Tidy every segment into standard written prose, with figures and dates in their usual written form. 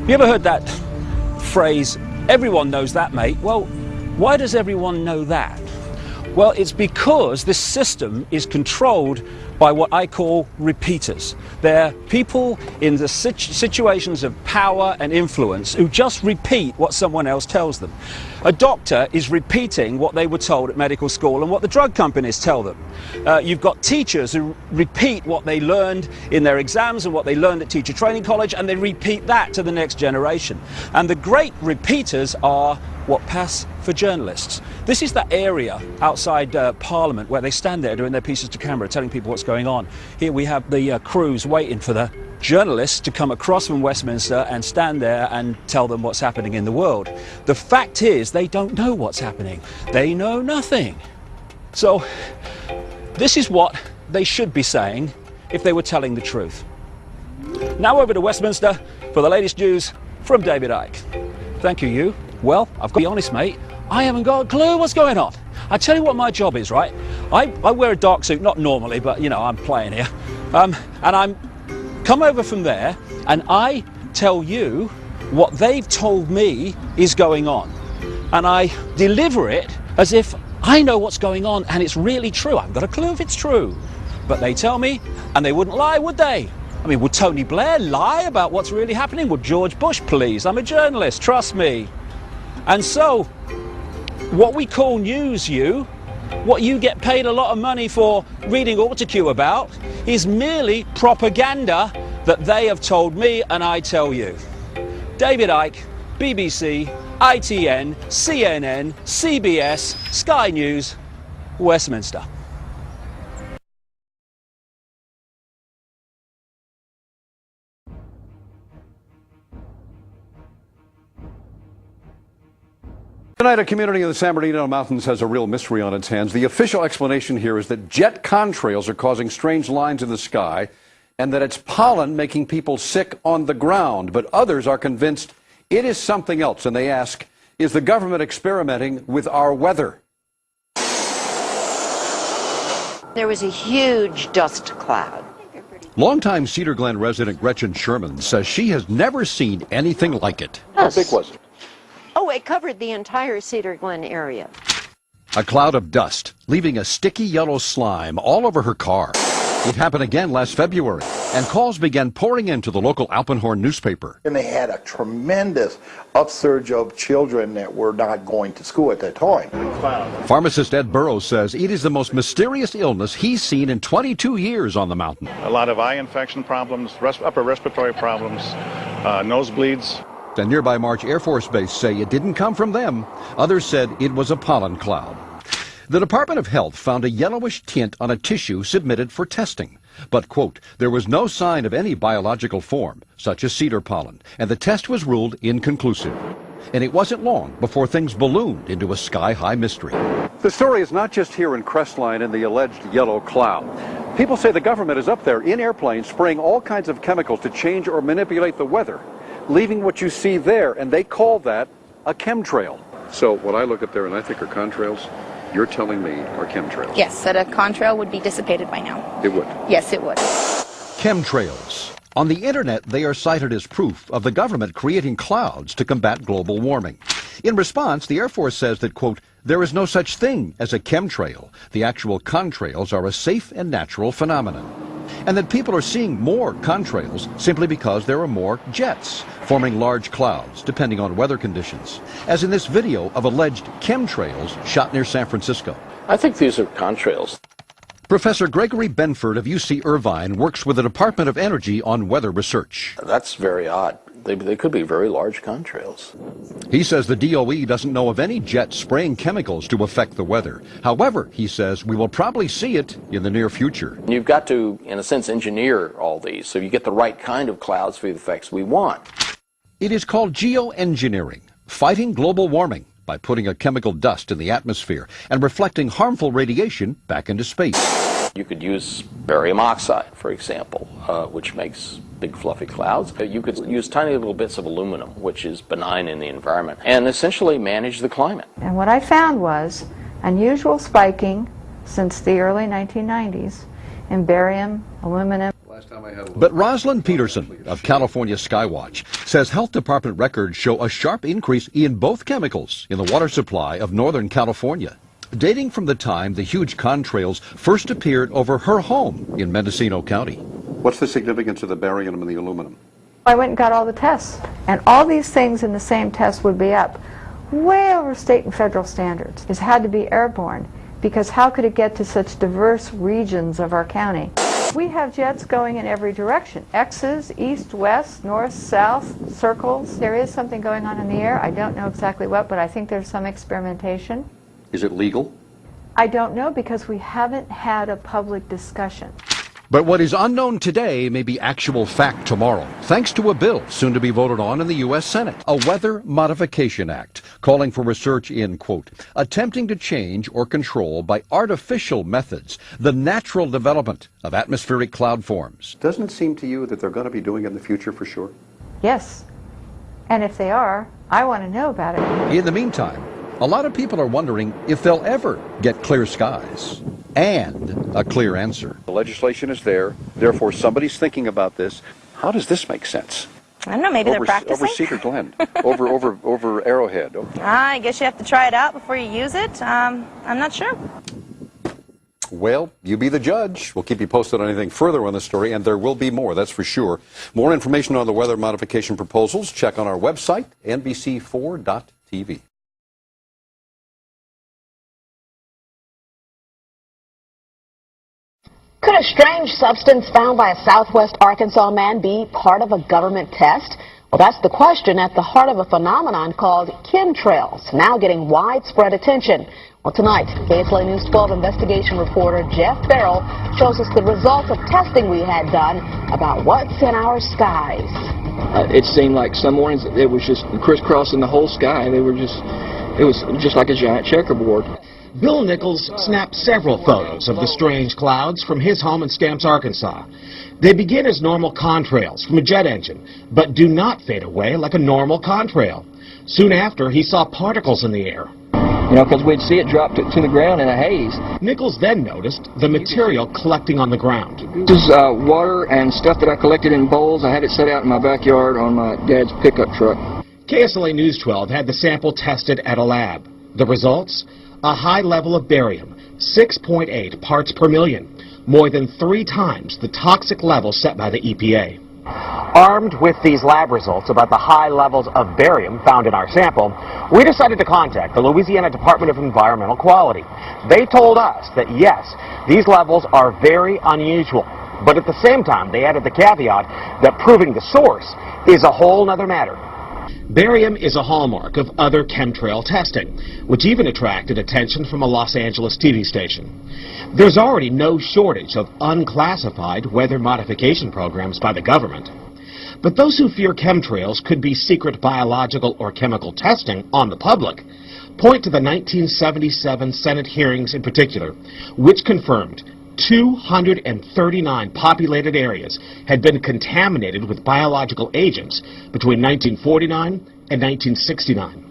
You ever heard that phrase, everyone knows that, mate? Well, why does everyone know that? Well, it's because this system is controlled by what I call repeaters. They're people in the situations of power and influence who just repeat what someone else tells them. A doctor is repeating what they were told at medical school and what the drug companies tell them. You've got teachers who repeat what they learned in their exams and what they learned at teacher training college, and they repeat that to the next generation. And the great repeaters are what pass for journalists. This is that area outside Parliament where they stand there doing their pieces to camera, telling people what's going on. Here we have the crews waiting for the journalists to come across from Westminster and stand there and tell them what's happening in the world. The fact is, they don't know what's happening. They know nothing. So this is what they should be saying if they were telling the truth. Now over to Westminster for the latest news from David Icke. Thank you, you. Well, I've got to be honest, mate, I haven't got a clue what's going on. I tell you what my job is, right? I wear a dark suit, not normally, but, you know, I'm playing here. And I'm come over from there, and I tell you what they've told me is going on. And I deliver it as if I know what's going on, and it's really true. I haven't got a clue if it's true. But they tell me, and they wouldn't lie, would they? I mean, would Tony Blair lie about what's really happening? Would George Bush, please? I'm a journalist, trust me. And so, what we call news, what you get paid a lot of money for reading Autocue about, is merely propaganda that they have told me and I tell you. David Icke, BBC, ITN, CNN, CBS, Sky News, Westminster. Tonight, a community in the San Bernardino Mountains has a real mystery on its hands. The official explanation here is that jet contrails are causing strange lines in the sky, and that it's pollen making people sick on the ground. But others are convinced it is something else, and they ask, is the government experimenting with our weather? There was a huge dust cloud. Longtime Cedar Glen resident Gretchen Sherman says she has never seen anything like it. How big was it? Oh, it covered the entire Cedar Glen area. A cloud of dust, leaving a sticky yellow slime all over her car. It happened again last February, and calls began pouring into the local Alpenhorn newspaper. And they had a tremendous upsurge of children that were not going to school at that time. Pharmacist Ed Burrows says it is the most mysterious illness he's seen in 22 years on the mountain. A lot of eye infection problems, upper respiratory problems, nosebleeds. The nearby March Air Force Base say it didn't come from them. Others said it was a pollen cloud. The Department of Health found a yellowish tint on a tissue submitted for testing. But, quote, there was no sign of any biological form, such as cedar pollen, and the test was ruled inconclusive. And it wasn't long before things ballooned into a sky-high mystery. The story is not just here in Crestline and the alleged yellow cloud. People say the government is up there in airplanes spraying all kinds of chemicals to change or manipulate the weather, leaving what you see there, and they call that a chemtrail. So what I look at there and I think are contrails, you're telling me are chemtrails? Yes, that a contrail would be dissipated by now. It would? Yes, it would. Chemtrails. On the internet, they are cited as proof of the government creating clouds to combat global warming. In response, the Air Force says that, quote, there is no such thing as a chemtrail. The actual contrails are a safe and natural phenomenon. And that people are seeing more contrails simply because there are more jets forming large clouds, depending on weather conditions, as in this video of alleged chemtrails shot near San Francisco. I think these are contrails. Professor Gregory Benford of UC Irvine works with the Department of Energy on weather research. That's very odd. They could be very large contrails. He says the DOE doesn't know of any jets spraying chemicals to affect the weather. However, he says we will probably see it in the near future. You've got to, in a sense, engineer all these so you get the right kind of clouds for the effects we want. It is called geoengineering, fighting global warming by putting a chemical dust in the atmosphere and reflecting harmful radiation back into space. You could use barium oxide, for example, which makes big fluffy clouds. You could use tiny little bits of aluminum, which is benign in the environment, and essentially manage the climate. And what I found was unusual spiking since the early 1990s in barium, aluminum. But Rosalind Peterson of California Skywatch says health department records show a sharp increase in both chemicals in the water supply of Northern California, dating from the time the huge contrails first appeared over her home in Mendocino County. What's the significance of the barium and the aluminum? I went and got all the tests, and all these things in the same test would be up way over state and federal standards. It had to be airborne, because how could it get to such diverse regions of our county? We have jets going in every direction. X's, east, west, north, south, circles. There is something going on in the air. I don't know exactly what, but I think there's some experimentation. Is it legal? I don't know, because we haven't had a public discussion. But what is unknown today may be actual fact tomorrow, thanks to a bill soon to be voted on in the U.S. Senate, a Weather Modification Act, calling for research in, quote, attempting to change or control by artificial methods the natural development of atmospheric cloud forms. Doesn't it seem to you that they're going to be doing it in the future for sure? Yes. And if they are, I want to know about it. In the meantime, a lot of people are wondering if they'll ever get clear skies and a clear answer. The legislation is there, therefore somebody's thinking about this. How does this make sense? I don't know, maybe they're practicing. Over Cedar Glen, over Arrowhead. I guess you have to try it out before you use it. I'm not sure. Well, you be the judge. We'll keep you posted on anything further on the story, and there will be more, that's for sure. More information on the weather modification proposals, check on our website, NBC4.tv. Could a strange substance found by a southwest Arkansas man be part of a government test? Well, that's the question at the heart of a phenomenon called chemtrails, now getting widespread attention. Well, tonight, KSLA News 12 investigation reporter Jeff Farrell shows us the results of testing we had done about what's in our skies. It seemed like some mornings it was just crisscrossing the whole sky. It was just like a giant checkerboard. Bill Nichols snapped several photos of the strange clouds from his home in Stamps, Arkansas. They begin as normal contrails from a jet engine, but do not fade away like a normal contrail. Soon after, he saw particles in the air. You know, because we'd see it drop to the ground in a haze. Nichols then noticed the material collecting on the ground. This is water and stuff that I collected in bowls. I had it set out in my backyard on my dad's pickup truck. KSLA News 12 had the sample tested at a lab. The results? A high level of barium, 6.8 parts per million, more than 3 times the toxic level set by the EPA. Armed with these lab results about the high levels of barium found in our sample, we decided to contact the Louisiana Department of Environmental Quality. They told us that yes, these levels are very unusual, but at the same time they added the caveat that proving the source is a whole nother matter. Barium is a hallmark of other chemtrail testing, which even attracted attention from a Los Angeles TV station. There's already no shortage of unclassified weather modification programs by the government. But those who fear chemtrails could be secret biological or chemical testing on the public point to the 1977 Senate hearings in particular, which confirmed 239 populated areas had been contaminated with biological agents between 1949 and 1969.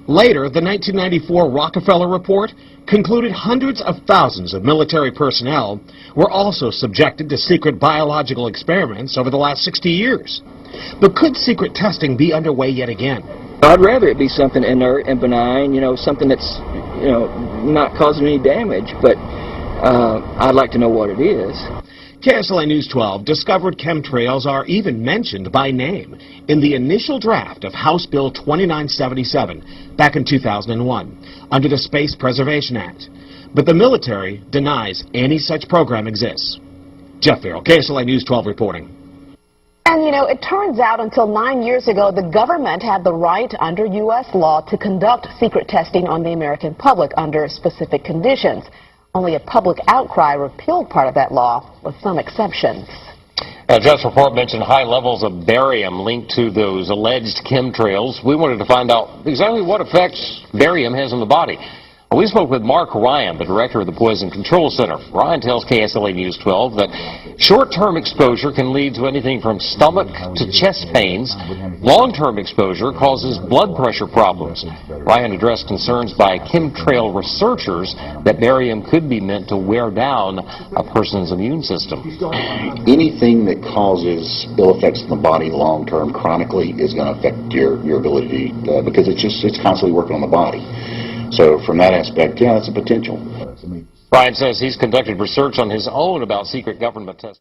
Later, the 1994 Rockefeller Report concluded hundreds of thousands of military personnel were also subjected to secret biological experiments over the last 60 years. But could secret testing be underway yet again? I'd rather it be something inert and benign, something that's, not causing any damage, but I'd like to know what it is. KSLA News 12 discovered chemtrails are even mentioned by name in the initial draft of House Bill 2977 back in 2001 under the Space Preservation Act. But the military denies any such program exists. Jeff Farrell, KSLA News 12 reporting. And it turns out until 9 years ago, the government had the right under U.S. law to conduct secret testing on the American public under specific conditions. Only a public outcry repealed part of that law, with some exceptions. Jeff's report mentioned high levels of barium linked to those alleged chemtrails. We wanted to find out exactly what effects barium has on the body. We spoke with Mark Ryan, the director of the Poison Control Center. Ryan tells KSLA News 12 that short-term exposure can lead to anything from stomach to chest pains. Long-term exposure causes blood pressure problems. Ryan addressed concerns by chemtrail researchers that barium could be meant to wear down a person's immune system. Anything that causes ill effects in the body long-term chronically is going to affect your ability because it's constantly working on the body. So from that aspect, yeah, that's a potential. Ryan says he's conducted research on his own about secret government tests.